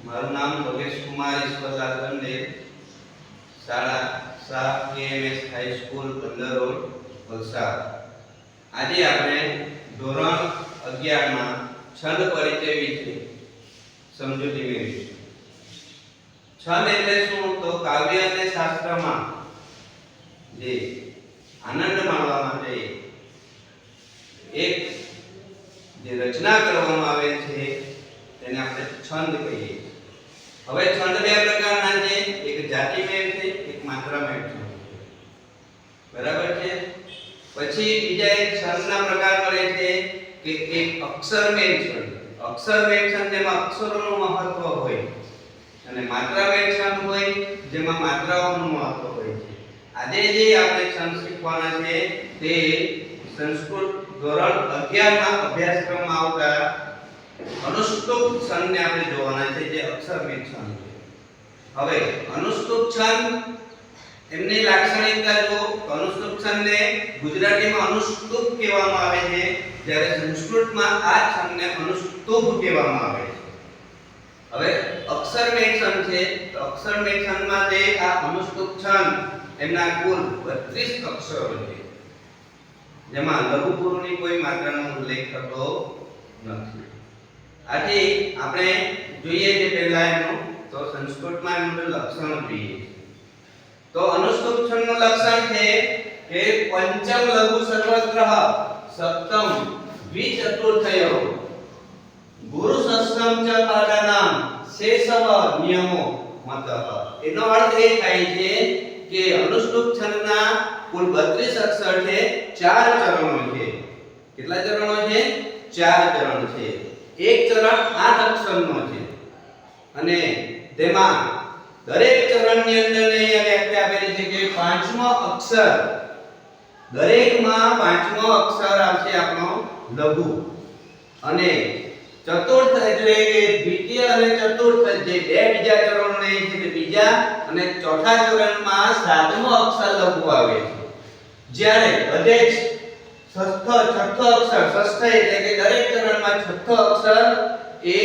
મારું નામ યોગેશ કુમાર ઈશ્વરલાલ ગંડે, શાળા શાહ કેએમએસ હાઈસ્કૂલ બંદર રોડ વલસાડ। આજે આપણે ધોરણ 11 માં છંદ પરિચય વિશે સમજૂતી મેળવીશું। છંદ એટલે શું? તો કાવ્ય અને શાસ્ત્રમાં જે આનંદ માણવા માટે એક જે રચના કરવામાં આવે છે તેને આપણે છંદ કહીએ છીએ। હવે છંદ બે પ્રકારના છે, એક જાતિમેળ છે, એક માત્રામેળ છંદ છે, બરાબર છે। પછી બીજા એક છંદના પ્રકાર પડે છે કે એક અક્ષરમેળ છંદ। અક્ષરમેળ છંદ જેમાં અક્ષરોનું મહત્વ હોય અને માત્રામેળ છંદ હોય જેમાં માત્રાઓનું મહત્વ હોય છે। આજે જે આપણે છંદ શીખવાના છે તે સંસ્કૃત ધોરણ 11 ના અભ્યાસક્રમમાં આવતા અનુષ્ટુપ છંદને આપણે જોવાના છે, જે અક્ષરમેળ છંદ છે। હવે અનુષ્ટુપ છંદ એમની લાક્ષણિકતા જો અનુષ્ટુપ છંદને ગુજરાતીમાં અનુષ્ટુપ કહેવામાં આવે છે, જ્યારે સંસ્કૃતમાં આ છંદને અનુષ્ટુપ કહેવામાં આવે છે। હવે અક્ષરમેળ છંદ છે તો અક્ષરમેળ છંદમાં જે આ અનુષ્ટુપ છંદ એમના કુલ 32 અક્ષરો છે, જેમાં લઘુ ગુરુની કોઈ માત્રાનો ઉલ્લેખ થતો નથી। આજે આપણે જોઈએ છે પહેલા એનું તો સંસ્કૃતમાં એનું લક્ષણ જોઈએ। તો અનુષ્ટુપ છંદનું લક્ષણ છે કે પંચમ લઘુ સર્વગ્રહ સપ્તમ દ્વિચતુર્થયો ગુરુ ષષ્ઠમ ચ પાદાનામ શેષવ નિયમો મતઃ। એનો અર્થ એ થાય છે કે અનુષ્ટુપ છંદના કુલ 32 અક્ષર છે, 4 ચરણો છે। કેટલા ચરણો છે? 4 ચરણ છે। એક ચરણ 8 અક્ષરનો છે અને તેમાં દરેક ચરણની અંદર અહીંયા વ્યાખ્યા આપેલી છે કે પાંચમો અક્ષર, દરેકમાં પાંચમો અક્ષર આવશે આપણો લઘુ અને ચતુર્થ એટલે કે દ્વિતીય અને ચતુર્થ જે બે બીજા ચરણો ને છે તે બીજા અને ચોથા ચરણમાં સાતમો અક્ષર લઘુ આવે છે। જ્યારે બધે જ છઠ્ઠો અક્ષર ષષ્ઠ એટલે કે દરેક ચરણમાં છઠ્ઠો અક્ષર એ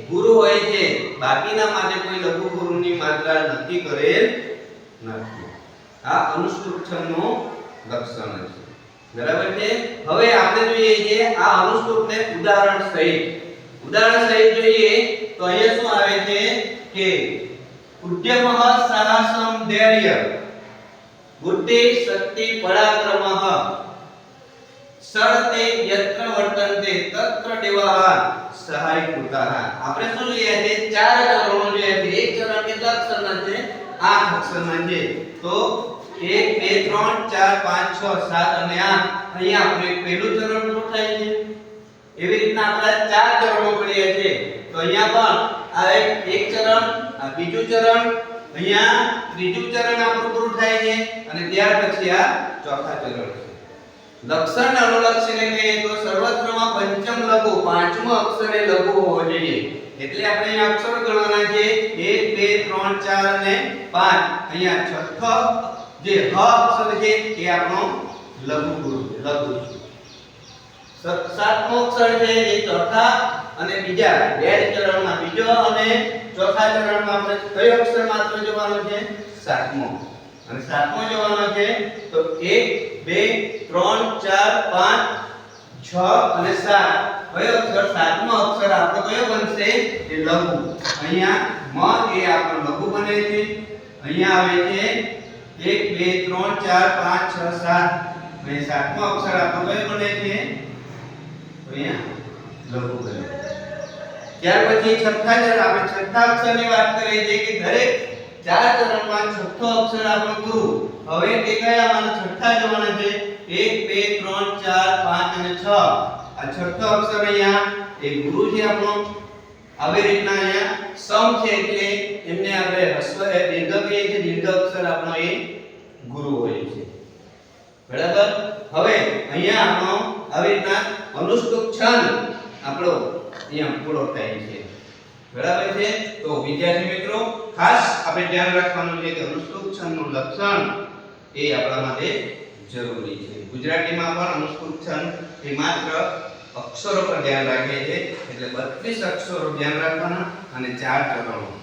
ગુરુ હોય છે, બાકીના માટે કોઈ લઘુ ગુરુની માત્રા નક્કી કરેલ નથી। આ અનુષ્ટુપ છંદનું લક્ષણ છે, બરાબર છે। હવે આપણે જોઈએ છે આ અનુષ્ટુપને ઉદાહરણ સહિત જોઈએ તો અહીંયા શું આવે છે કે ઉદ્યમઃ સાહસમ ધૈર્ય બુદ્ધિ શક્તિ પરાક્રમઃ સળતે યત્ર વર્તન્તે તત્ર દેવાઃ સહાયકૃતાઃ। આપણે શું જોઈએ છે? 4 ચરણો જોઈએ છે। એક ચરણ કેટલા અક્ષરના છે? 8 અક્ષરના છે। તો 1 2 3 4 5 6 7 અને 8 અહીંયા આપણે પહેલું ચરણ પૂરું થાય છે। એવી રીતના આપણે 4 ચરણો કરીએ છીએ તો અહીંયા પણ આ એક ચરણ, આ બીજું ચરણ, અહીંયા ત્રીજું ચરણ આપણું પૂરું થાય છે અને ત્યાર પછી આ ચોથા ચરણ છે। લક્ષણ અનુલક્ષીને કહીએ તો સર્વત્રમાં પંચમ લઘુ, પાંચમો અક્ષર એ લઘુ હોવો જોઈએ। એટલે આપણે અહીંયા અક્ષર ગણવાના છે 1 2 3 4 અને 5। અહીંયા છઠ્ઠો જે હ અક્ષર છે એ આપણો લઘુ ગુરુ લઘુ છે। સાતમો અક્ષર છે એ ચોથા અને બીજા બે ચરણમાં બીજો અને ચોથા ચરણમાં આપણે કયો અક્ષર માત્ર જોવાનો છે? સાતમો। અને સાતમો જોવાનો છે તો 1 2 3 4 5 6 અને 7 કયો અક્ષર? સાતમો અક્ષર આપણો કયો બનશે? એ લઘુ। અહીંયા મ એ આપણો લઘુ બને છે। અહીંયા આવે છે 1 2 3 4 5 6 7 અને સાતમો અક્ષર આપણો કયો બને છે? અહીંયા લઘુ બને। ત્યાર પછી છઠ્ઠા ચરણ, આપણે છઠ્ઠા અક્ષરની વાત કરીએ છીએ કે દરેક 4 ચરણમાં છઠ્ઠો અક્ષર આપણો ગુરુ। હવે તે કયા માનો છઠ્ઠા જોવાના છે? 1 2 3 4 5 અને 6। આ છઠ્ઠો અક્ષર અહીંયા એ ગુરુ છે આપણો। આવી રીતના અહીંયા સમ છે એટલે એમને આપણે હસ્વ દીર્ઘ કહીએ છીએ, દીર્ઘ અક્ષર આપણો એ ગુરુ હોય છે, બરાબર। હવે અહીંયા આપણો આવી રીતના અનુષ્ટુપ છંદ આપણો અહીંયા પૂરો થાય છે, બરાબર છે। તો વિદ્યાર્થી મિત્રો ખાસ આપણે ધ્યાન રાખવાનું છે કે અનુષ્ટુપ છંદનું લક્ષણ એ આપણા માટે જરૂરી છે। ગુજરાતીમાં પણ અનુષ્ટુપ છંદ એ માત્ર અક્ષરો પર ધ્યાન રાખીએ છીએ એટલે 32 અક્ષરો ધ્યાન રાખવાના અને 4 ચરણો